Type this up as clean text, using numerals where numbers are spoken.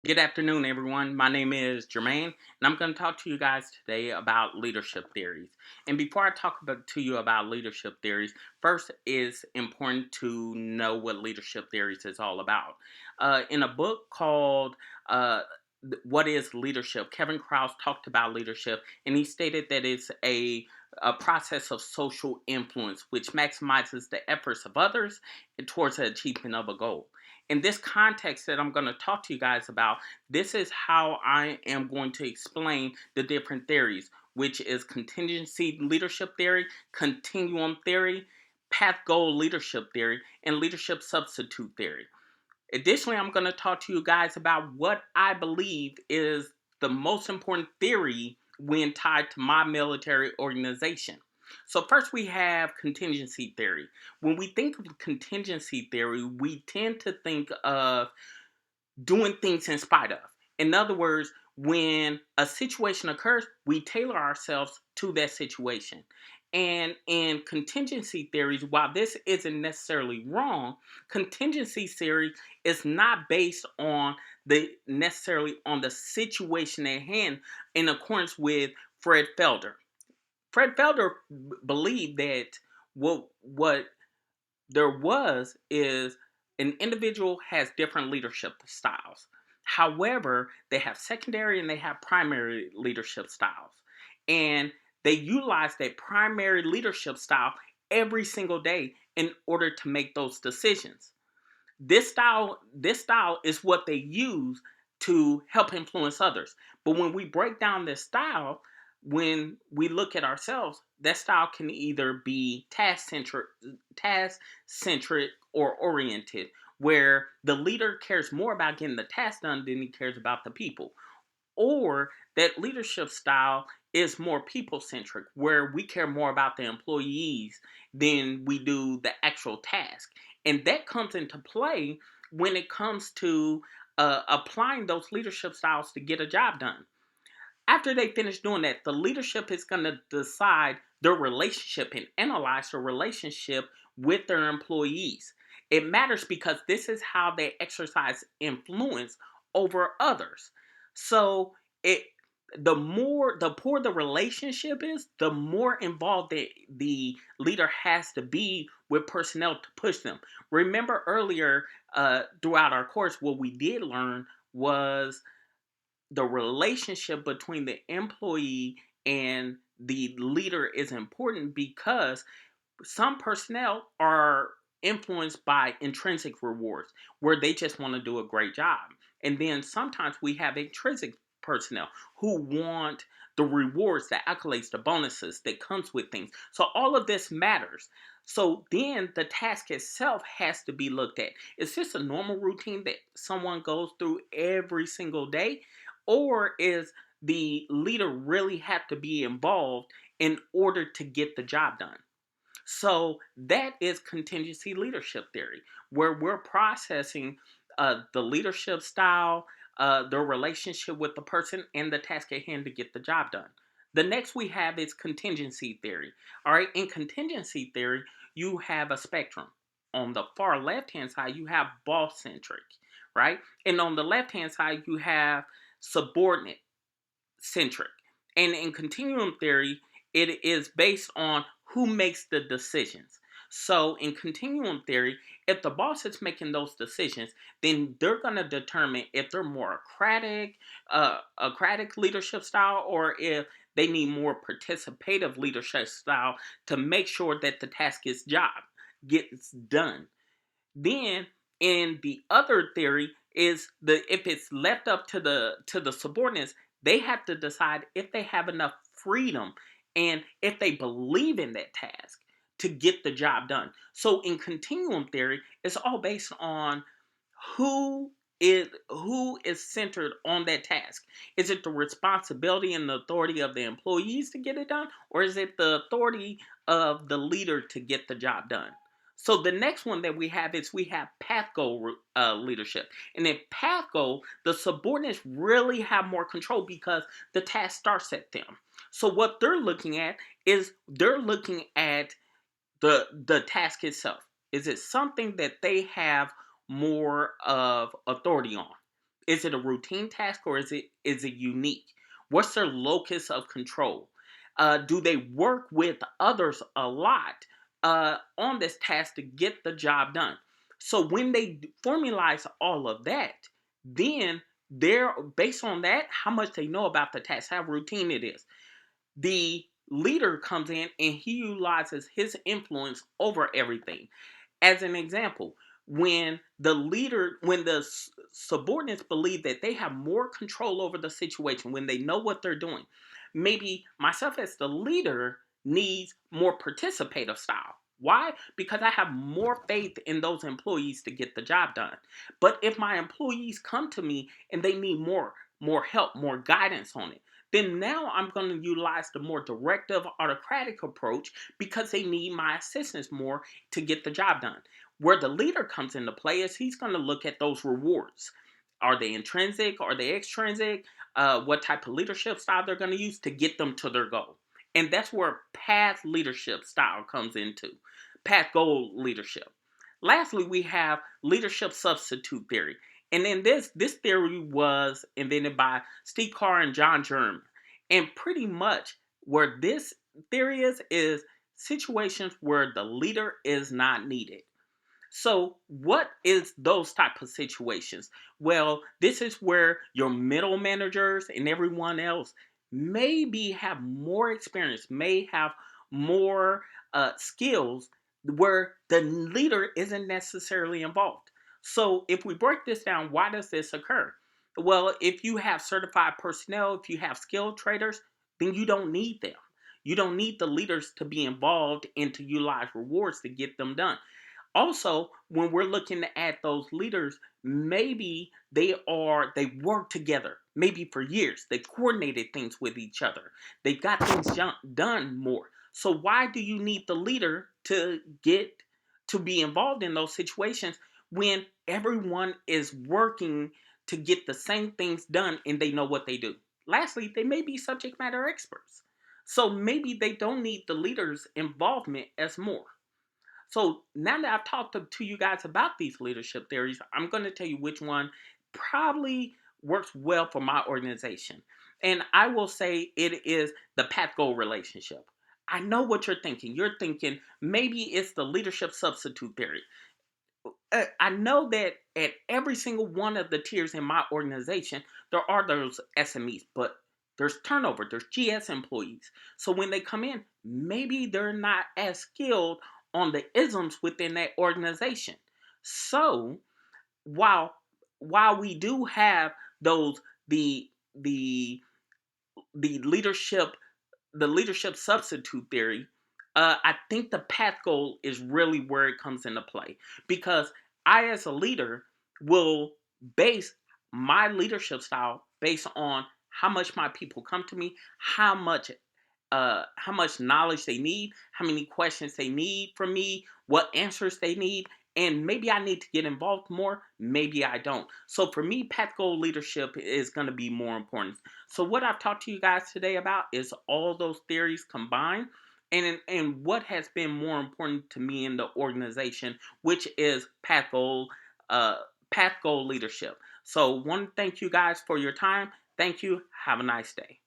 Good afternoon, everyone. My name is Jermaine, and I'm going to talk to you guys today about leadership theories. And before I talk to you about leadership theories, first it's important to know what leadership theories is all about. In a book called What is Leadership, Kevin Krause talked about leadership, and he stated that it's a process of social influence which maximizes the efforts of others towards the achievement of a goal. In this context that I'm going to talk to you guys about, this is how I am going to explain the different theories, which is contingency leadership theory, continuum theory, path goal leadership theory, and leadership substitute theory. Additionally, I'm going to talk to you guys about what I believe is the most important theory when tied to my military organization. So, first we have contingency theory. When we think of contingency theory, we tend to think of doing things in spite of. In other words, when a situation occurs, we tailor ourselves to that situation. And in contingency theories, while this isn't necessarily wrong, contingency theory is not based on the necessarily on the situation at hand in accordance with Fred Felder. Fred Felder believed that what there was is an individual has different leadership styles. However, they have secondary and they have primary leadership styles. And they utilize that primary leadership style every single day in order to make those decisions. This style is what they use to help influence others. But when we break down this style, when we look at ourselves, that style can either be task centric or oriented, where the leader cares more about getting the task done than he cares about the people. Or that leadership style is more people centric, where we care more about the employees than we do the actual task. And that comes into play when it comes to applying those leadership styles to get a job done. After they finish doing that, the leadership is going to decide their relationship and analyze their relationship with their employees. It matters because this is how they exercise influence over others. So it the poor the relationship is, the more involved the leader has to be with personnel to push them. Remember earlier throughout our course, what we did learn was the relationship between the employee and the leader is important because some personnel are influenced by intrinsic rewards where they just want to do a great job. And then sometimes we have intrinsic personnel who want the rewards, the accolades, the bonuses that comes with things. So all of this matters. So then the task itself has to be looked at. Is this a normal routine that someone goes through every single day? Or is the leader really have to be involved in order to get the job done? So that is contingency leadership theory, where we're processing the leadership style, the relationship with the person, and the task at hand to get the job done. The next we have is contingency theory. All right, in contingency theory, you have a spectrum. On the far left hand side, you have boss centric, right? And on the left hand side, you have subordinate centric. And in continuum theory, it is based on who makes the decisions. So in continuum theory, if the boss is making those decisions, then they're going to determine if they're more acratic leadership style, or if they need more participative leadership style to make sure that the task gets done. Then in the other theory is the if it's left up to the subordinates, they have to decide if they have enough freedom and if they believe in that task to get the job done. So in continuum theory, it's all based on who who is centered on that task. Is it the responsibility and the authority of the employees to get it done, or is it the authority of the leader to get the job done? So the next one that we have path goal leadership, and in path goal, the subordinates really have more control because the task starts at them. So what they're looking at is they're looking at the task itself. Is it something that they have more of authority on? Is it a routine task or is it unique? What's their locus of control? Do they work with others a lot on this task to get the job done? So when they formalize all of that, then they're based on that, how much they know about the task, how routine it is. The leader comes in and he utilizes his influence over everything. As an example, when the subordinates believe that they have more control over the situation, when they know what they're doing, maybe myself as the leader needs more participative style. Why? Because I have more faith in those employees to get the job done. But if my employees come to me and they need more help, more guidance on it, then now I'm going to utilize the more directive, autocratic approach because they need my assistance more to get the job done. Where the leader comes into play is he's going to look at those rewards. Are they intrinsic? Are they extrinsic? What type of leadership style they're going to use to get them to their goal. And that's where path leadership style comes into. Path goal leadership. Lastly, we have leadership substitute theory. And then this theory was invented by Steve Carr and John Germ. And pretty much where this theory is situations where the leader is not needed. So, what is those type of situations? Well, this is where your middle managers and everyone else maybe have more experience, may have more skills where the leader isn't necessarily involved. So, if we break this down, why does this occur? Well, if you have certified personnel, if you have skilled traders, then you don't need them. You don't need the leaders to be involved and to utilize rewards to get them done. Also, when we're looking at those leaders, maybe they work together maybe for years. They've coordinated things with each other. They've got things done more. So why do you need the leader to get to be involved in those situations when everyone is working to get the same things done and they know what they do? Lastly, they may be subject matter experts. So maybe they don't need the leader's involvement as more. So now that I've talked to you guys about these leadership theories, I'm going to tell you which one probably works well for my organization. And I will say it is the path goal relationship. I know what you're thinking. You're thinking maybe it's the leadership substitute theory. I know that at every single one of the tiers in my organization, there are those SMEs, but there's turnover, there's GS employees. So when they come in, maybe they're not as skilled on the isms within that organization. So while while we do have those the the leadership the leadership substitute theory, I think the path goal is really where it comes into play because I, as a leader, will base my leadership style based on how much my people come to me, how much knowledge they need, how many questions they need from me, what answers they need, and maybe I need to get involved more, maybe I don't. So for me, path goal leadership is going to be more important. So what I've talked to you guys today about is all those theories combined. And what has been more important to me in the organization, which is uh, path goal leadership. So, want to thank you guys for your time. Thank you. Have a nice day.